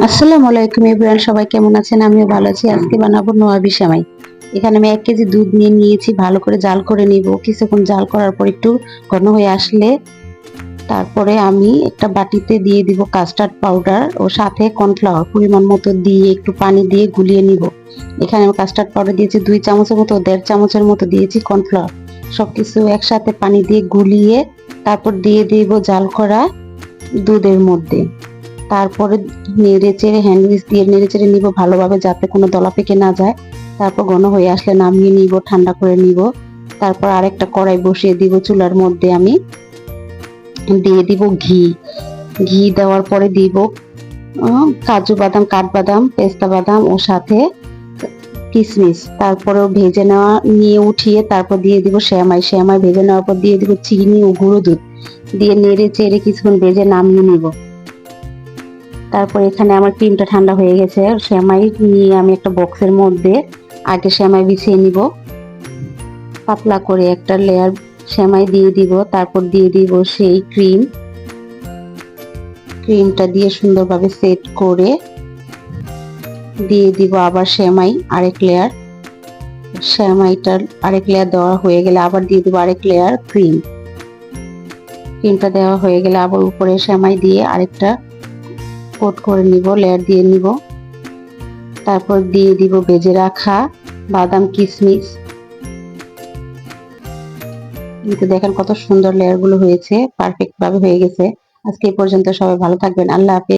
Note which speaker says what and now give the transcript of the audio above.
Speaker 1: আসসালামু আলাইকুম এভরিওয়ান, সবাই কেমন আছেন? আমিও ভালো আছি। আজকে বানাবো নোয়াবি সেমাই। এখানে আমি 1 কেজি দুধ নিয়ে নিয়েছি, ভালো করে জাল করে নিব। কিছুক্ষণ জাল করার পর একটু ঘন হয়ে আসলে তারপরে আমি একটা বাটিতে দিয়ে দিব কাস্টার্ড পাউডার ও সাথে কর্নফ্লাওয়ার পরিমাণ মতো দিয়ে একটু পানি দিয়ে গুলিয়ে নিব। এখানে আমি কাস্টার্ড পাউডার দিয়েছি 2 চামচের মতো, 1.5 চামচের মতো দিয়েছি কর্নফ্লাওয়ার। সবকিছু একসাথে পানি দিয়ে গুলিয়ে তারপর দিয়ে দিব জাল করা দুধের মধ্যে। তারপরে নেড়েচেড়ে হ্যান্ড উইচ দিয়ে নেড়েচেড়ে নিব ভালোভাবে, যাতে কোনো দলা পেকে না যায়। তারপর ঘন হয়ে আসলে নামিয়ে নিব, ঠান্ডা করে নিব। তারপর আরেকটা কড়াই বসিয়ে দিব চুলার মধ্যে। আমি দিয়ে দিব ঘি। ঘি দেওয়ার পরে দিব কাজু বাদাম, কাঠবাদাম, পেস্তা বাদাম ও সাথে কিশমিশ। তারপরেও ভেজে নেওয়া নিয়ে উঠিয়ে তারপর দিয়ে দিব সেমাই। সেমাই ভেজে নেওয়ার পর দিয়ে দিব চিনি ও গুঁড়ো দুধ দিয়ে নেড়ে চেড়ে কিছুক্ষণ ভেজে নামিয়ে নিব। তারপর এখানে আমার ক্রিমটা ঠান্ডা হয়ে গেছে। সেমাই নিয়ে আমি একটা বক্সের মধ্যে আগে সেমাই বিছিয়ে নিব, পাতলা করে একটা লেয়ার সেমাই দিয়ে দিব। তারপর দিয়ে দিব সেই ক্রিমটা দিয়ে সুন্দরভাবে সেট করে দিয়ে দিব আবার সেমাই আরেক লেয়ার। সেমাইটার আরেক লেয়ার দেওয়া হয়ে গেলে আবার দিয়ে দিব আরেক লেয়ার ক্রিমটা দেওয়া হয়ে গেলে আবার উপরে সেমাই দিয়ে আরেকটা কোট করে নিব, লেয়ার দিয়ে নিব। তারপর দিয়ে দিব ভেজে রাখা বাদাম, কিশমিশ। কিন্তু দেখেন কত সুন্দর লেয়ার গুলো হয়েছে, পারফেক্ট ভাবে হয়ে গেছে। আজকে এই পর্যন্ত, সবাই ভালো থাকবেন। আল্লাহ হাফেজ।